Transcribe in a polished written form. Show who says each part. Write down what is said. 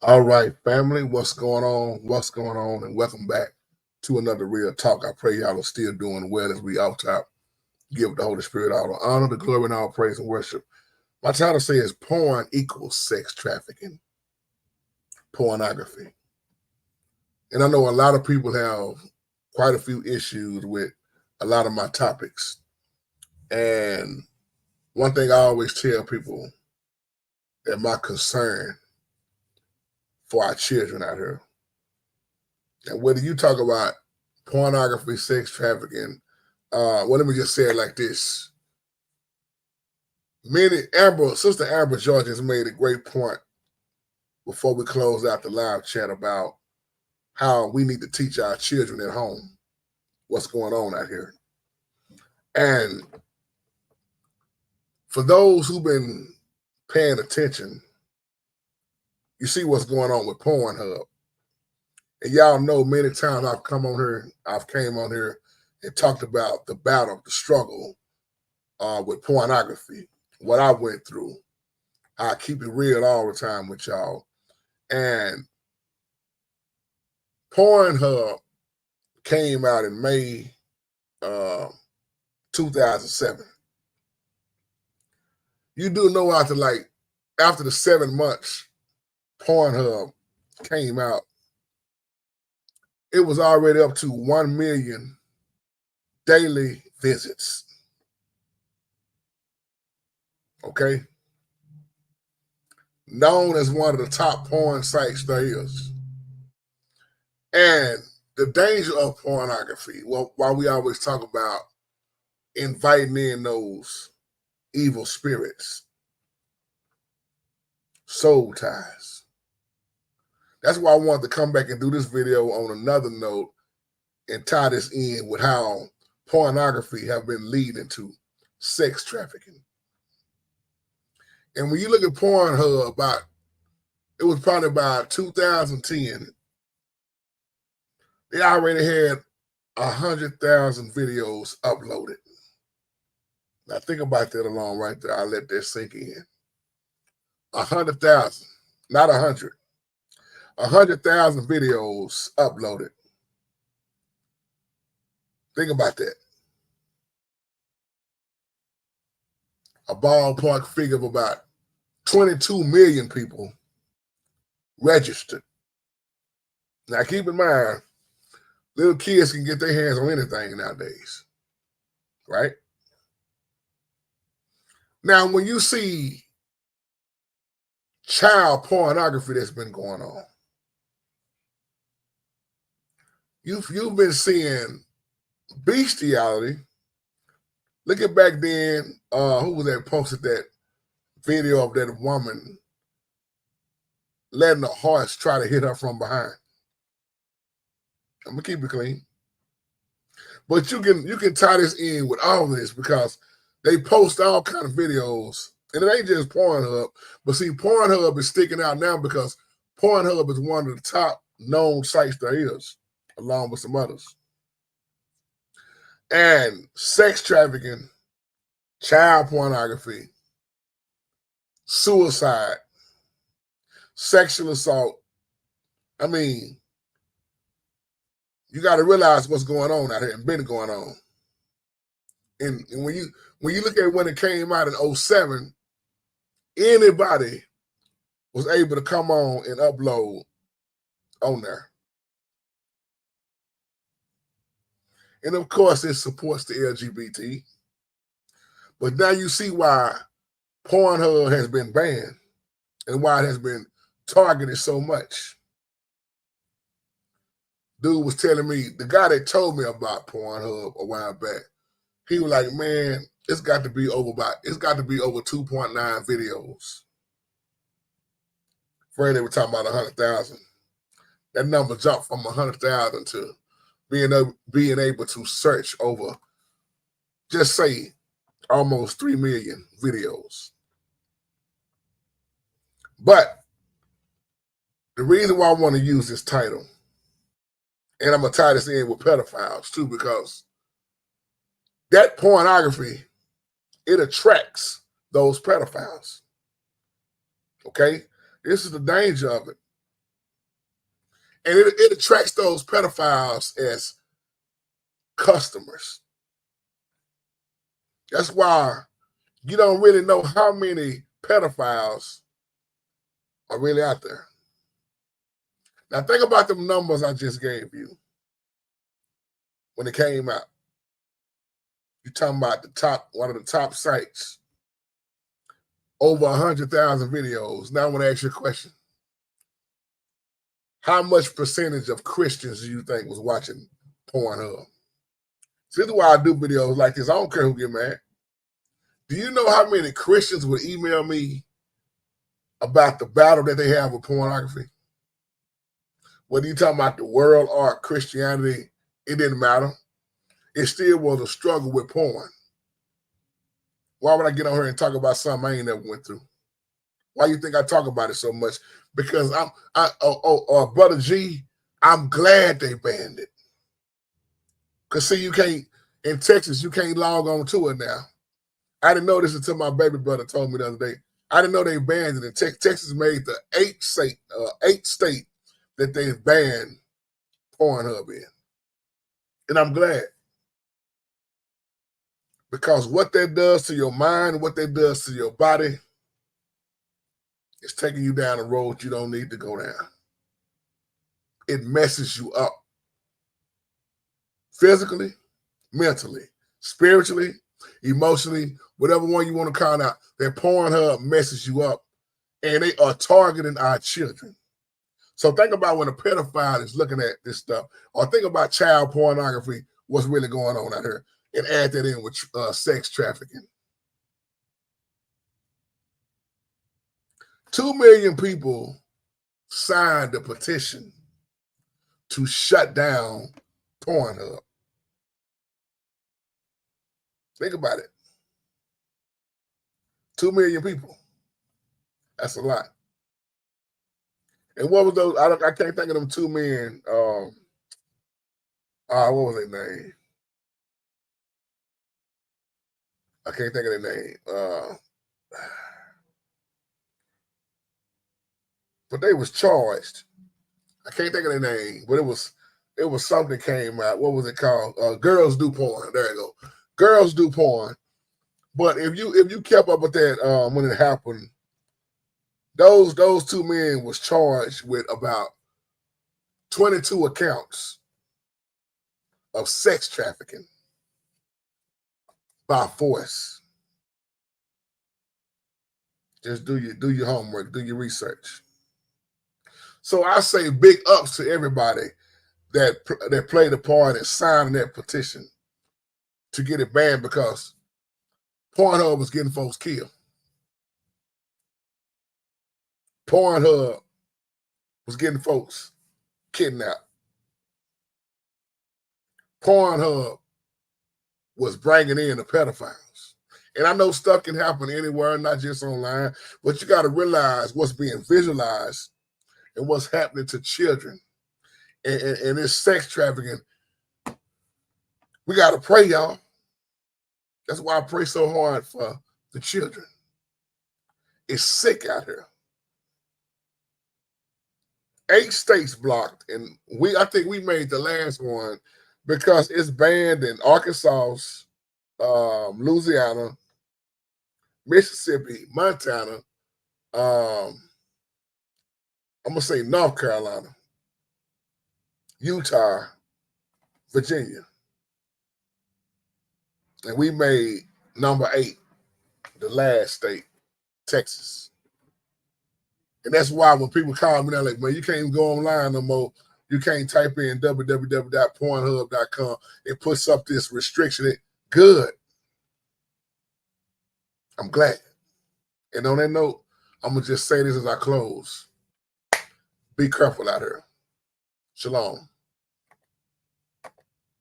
Speaker 1: All right, family, what's going on? What's going on? And welcome back to another Real Talk. I pray y'all are still doing well as we out top. Give the Holy Spirit all the honor, the glory, and all praise and worship. My title says porn equals sex trafficking, pornography. And I know a lot of people have quite a few issues with a lot of my topics. And one thing I always tell people that my concern for our children out here. And whether you talk about pornography, sex trafficking, let me just say it like this. Sister Amber George has made a great point before we close out the live chat about how we need to teach our children at home what's going on out here. And for those who've been paying attention, you see what's going on with Pornhub. And y'all know many times I've came on here and talked about the battle, the struggle with pornography, what I went through. I keep it real all the time with y'all. And Pornhub came out in May 2007. You do know after the 7 months Pornhub came out, it was already up to 1 million daily visits. Okay? Known as one of the top porn sites there is. And the danger of pornography, while we always talk about inviting in those evil spirits, soul ties. That's why I wanted to come back and do this video on another note and tie this in with how pornography have been leading to sex trafficking. And when you look at Pornhub, it was probably about 2010, they already had 100,000 videos uploaded. Now think about that alone right there. I'll let that sink in. 100,000, not 100. 100,000 videos uploaded. Think about that. A ballpark figure of about 22 million people registered. Now keep in mind, little kids can get their hands on anything nowadays, right? Now, when you see child pornography that's been going on, you've been seeing bestiality. Look at back then, who was that posted that video of that woman letting a horse try to hit her from behind? I'm gonna keep it clean. But you can tie this in with all this because they post all kind of videos. And it ain't just Pornhub, but see, Pornhub is sticking out now because Pornhub is one of the top known sites there is, along with some others. And sex trafficking, child pornography, suicide, sexual assault. I mean, you got to realize what's going on out here and been going on. And when you look at when it came out in 2007, anybody was able to come on and upload on there. And of course, it supports the LGBT. But now you see why Pornhub has been banned and why it has been targeted so much. Dude was telling me, the guy that told me about Pornhub a while back, he was like, man, it's got to be over 2.9 videos. First they were talking about 100,000. That number jumped from 100,000 to being able to search over, just say, almost 3 million videos. But the reason why I want to use this title, and I'm going to tie this in with pedophiles too, because that pornography, it attracts those pedophiles. Okay? This is the danger of it. And it attracts those pedophiles as customers. That's why you don't really know how many pedophiles are really out there. Now think about them numbers I just gave you when it came out. You're talking about one of the top sites, over 100,000 videos. Now I want to ask you a question. How much percentage of Christians do you think was watching Pornhub? See, this is why I do videos like this. I don't care who get mad. Do you know how many Christians would email me about the battle that they have with pornography? Whether you talking about the world or Christianity, it didn't matter. It still was a struggle with porn. Why would I get on here and talk about something I ain't never went through? Why you think I talk about it so much? Because Brother G, I'm glad they banned it. Because see, you can't, in Texas, you can't log on to it now. I didn't know this until my baby brother told me the other day. I didn't know they banned it. And Texas made the eighth state that they banned Pornhub in. And I'm glad. Because what that does to your mind, what that does to your body, is taking you down a road you don't need to go down. It messes you up. Physically, mentally, spiritually, emotionally, whatever one you want to call out, that Pornhub messes you up. And they are targeting our children. So think about when a pedophile is looking at this stuff, or think about child pornography, what's really going on out here, and add that in with sex trafficking. 2 million people signed a petition to shut down Pornhub. Think about it. 2 million people. That's a lot. And what was those? I can't think of them 2 men. What was their name? I can't think of their name. But they was charged. I can't think of their name, but it was something came out. What was it called? Girls Do Porn. There you go. Girls Do Porn. But if you kept up with that when it happened, those 2 men was charged with about 22 accounts of sex trafficking by force. Just do your homework, do your research. So I say big ups to everybody that played a part in signing that petition to get it banned, because Pornhub was getting folks killed. Pornhub was getting folks kidnapped. Pornhub was bringing in the pedophiles. And I know stuff can happen anywhere, not just online, but you got to realize what's being visualized and what's happening to children. And this sex trafficking, we got to pray, y'all. That's why I pray so hard for the children. It's sick out here. 8 states blocked, and I think we made the last one because it's banned in Arkansas, Louisiana, Mississippi, Montana, I'm gonna say North Carolina, Utah, Virginia. And we made number 8, the last state, Texas. And that's why when people call me, they're like, man, you can't even go online no more. You can't type in www.pornhub.com. It puts up this restriction. Good. I'm glad. And on that note, I'm going to just say this as I close. Be careful out here. Shalom.